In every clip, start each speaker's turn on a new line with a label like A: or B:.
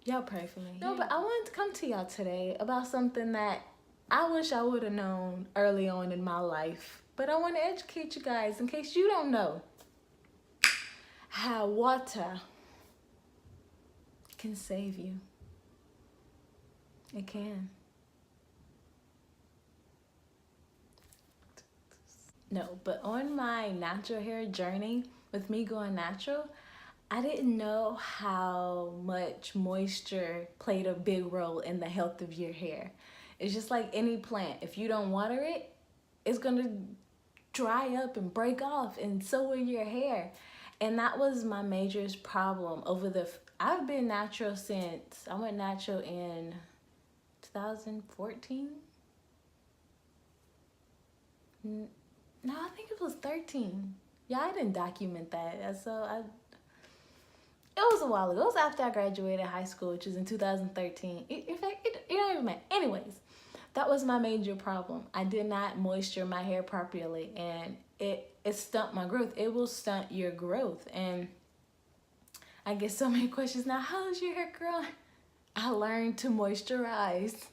A: Y'all pray for me.
B: No, but I wanted to come to y'all today about something that I wish I would have known early on in my life. But I want to educate you guys in case you don't know how water can save you. It can. No, but on my natural hair journey, with me going natural, I didn't know how much moisture played a big role in the health of your hair. It's just like any plant. If you don't water it, it's gonna dry up and break off, and so will your hair. And that was my major problem over I've been natural since I went natural in 2014. No, I think it was 13. Yeah, I didn't document that. It was a while ago. It was after I graduated high school, which was in 2013. In fact, it don't even matter. Anyways, that was my major problem. I did not moisture my hair properly, and it stunt my growth. It will stunt your growth. And I get so many questions now. How's your hair growing? I learned to moisturize.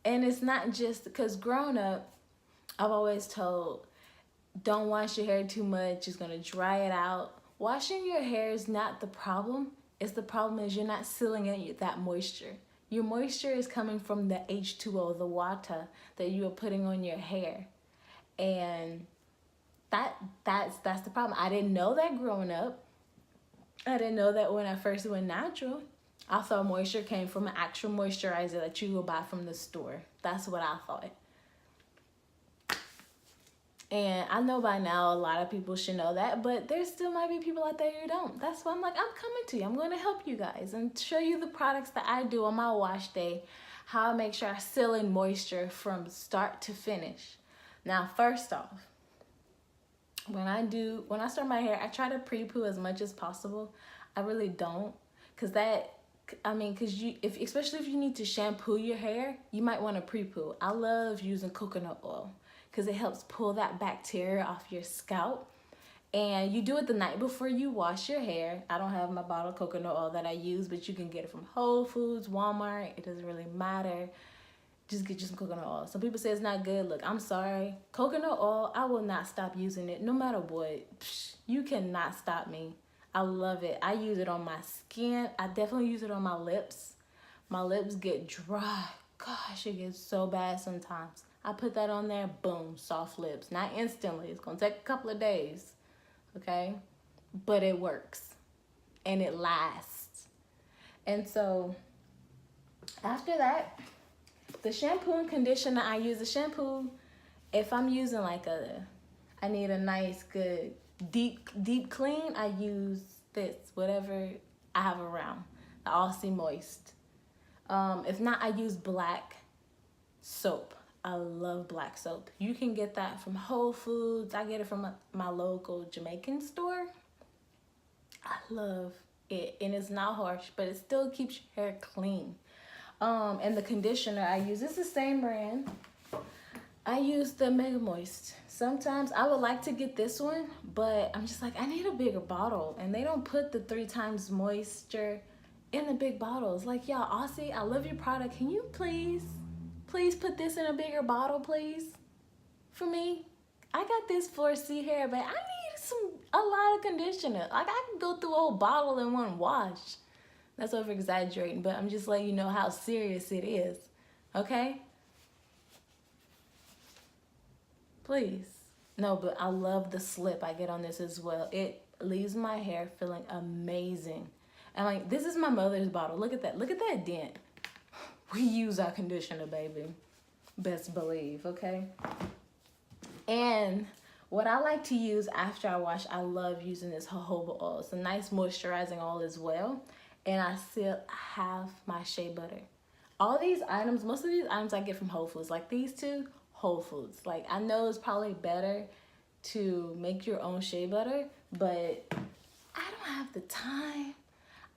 B: And it's not just because growing up, I've always told, don't wash your hair too much. It's gonna dry it out. Washing your hair is not the problem. The problem is you're not sealing in that moisture. Your moisture is coming from the H2O, the water that you are putting on your hair. And that's the problem. I didn't know that growing up. I didn't know that when I first went natural. I thought moisture came from an actual moisturizer that you will buy from the store. That's what I thought. And I know by now a lot of people should know that, but there still might be people out there who don't. That's why I'm like, I'm coming to you. I'm going to help you guys and show you the products that I do on my wash day, how I make sure I seal in moisture from start to finish. Now, first off, when I start my hair, I try to pre-poo as much as possible. I really don't, especially if you need to shampoo your hair, you might want to pre-poo. I love using coconut oil because it helps pull that bacteria off your scalp. And you do it the night before you wash your hair. I don't have my bottle of coconut oil that I use, but you can get it from Whole Foods, Walmart. It doesn't really matter. Just get you some coconut oil. Some people say it's not good. Look, I'm sorry. Coconut oil, I will not stop using it no matter what. You cannot stop me. I love it. I use it on my skin. I definitely use it on my lips. My lips get dry. Gosh, it gets so bad sometimes. I put that on there, boom, soft lips. Not instantly. It's going to take a couple of days, okay? But it works, and it lasts. And so after that, the shampoo and conditioner I use, the shampoo, if I'm using I need a nice, good, deep clean, I use this, whatever I have around, the Aussie Moist. If not, I use black soap. I love black soap. You can get that from Whole Foods. I get it from my local Jamaican store. I love it, and it's not harsh, but it still keeps your hair clean. And the conditioner I use is the same brand. I use the Mega Moist. Sometimes I would like to get this one, but I'm just like, I need a bigger bottle, and they don't put the 3 times moisture in the big bottles. Like, y'all, Aussie, I love your product. Can you please put this in a bigger bottle, please, for me? I got this 4C hair, but I need a lot of conditioner. Like, I can go through a whole bottle in one wash. That's over exaggerating, but I'm just letting you know how serious it is, okay? Please. No, but I love the slip I get on this as well. It leaves my hair feeling amazing. And like, this is my mother's bottle. Look at that. Look at that dent. We use our conditioner, baby. Best believe, okay? And what I like to use after I wash, I love using this jojoba oil. It's a nice moisturizing oil as well. And I still have my shea butter. All these items, most of these items I get from Whole Foods. Like these two, Whole Foods. Like, I know it's probably better to make your own shea butter, but I don't have the time.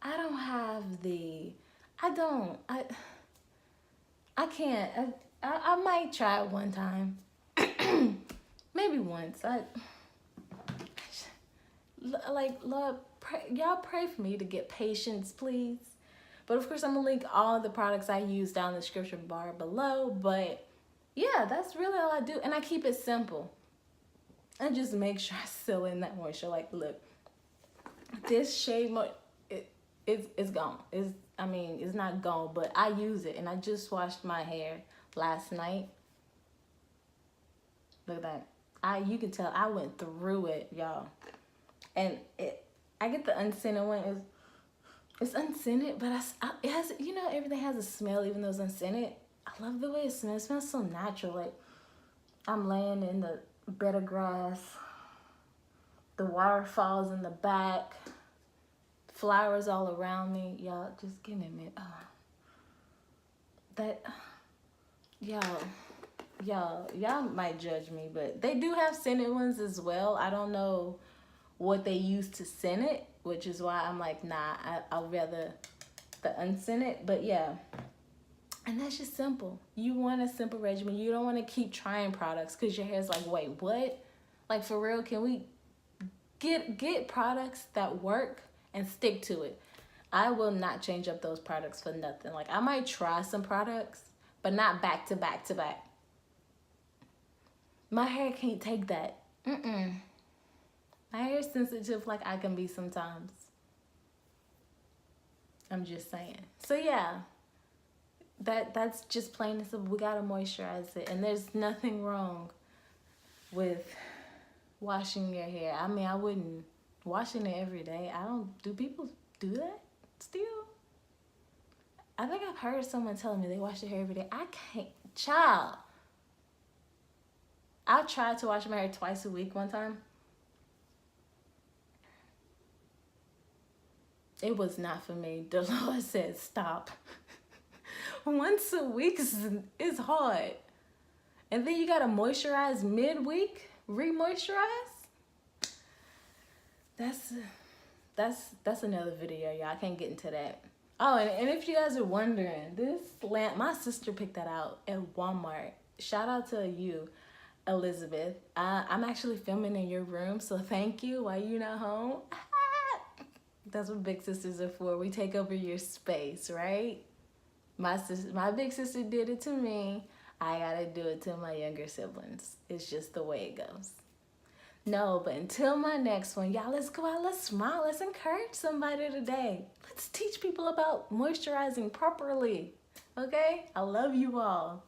B: I don't have the, I can't. I might try it one time. Maybe once. Lord, y'all pray for me to get patience, please. But of course, I'm gonna link all the products I use down in the description bar below. But yeah, that's really all I do. And I keep it simple. I just make sure I seal in that moisture. Like, look, this Shea it's gone. It's not gone, but I use it. And I just washed my hair last night. Look at that. You can tell I went through it, y'all. And I get the unscented one. It's unscented, but it has, everything has a smell even though it's unscented. I love the way it smells. It smells so natural. Like I'm laying in the bed of grass. The waterfalls in the back. Flowers all around me. Y'all, just give me a minute. Y'all might judge me, but they do have scented ones as well. I don't know what they use to scent it, which is why I'm like, nah, I'll rather the unscented. But yeah, and that's just simple. You want a simple regimen. You don't want to keep trying products because your hair's like, wait, what? Like, for real, can we get products that work and stick to it? I will not change up those products for nothing. Like, I might try some products, but not back to back to back. My hair can't take that. My hair is sensitive like I can be sometimes. I'm just saying. So yeah, that's just plain and simple. We gotta moisturize it, and there's nothing wrong with washing your hair. I mean, I wouldn't washing it every day. Do people do that still? I think I've heard someone telling me they wash their hair every day. I can't, child. I tried to wash my hair twice a week one time. It was not for me. The Lord said, stop. Once a week is hard. And then you gotta moisturize midweek, re-moisturize. That's another video, y'all. I can't get into that. Oh, and if you guys are wondering, this lamp, my sister picked that out at Walmart. Shout out to you, Elizabeth. I'm actually filming in your room, so thank you while you're not home. That's what big sisters are for. We take over your space, right? My big sister did it to me. I gotta do it to my younger siblings. It's just the way it goes. No, but until my next one, y'all, let's go out, let's smile, let's encourage somebody today. Let's teach people about moisturizing properly, okay? I love you all.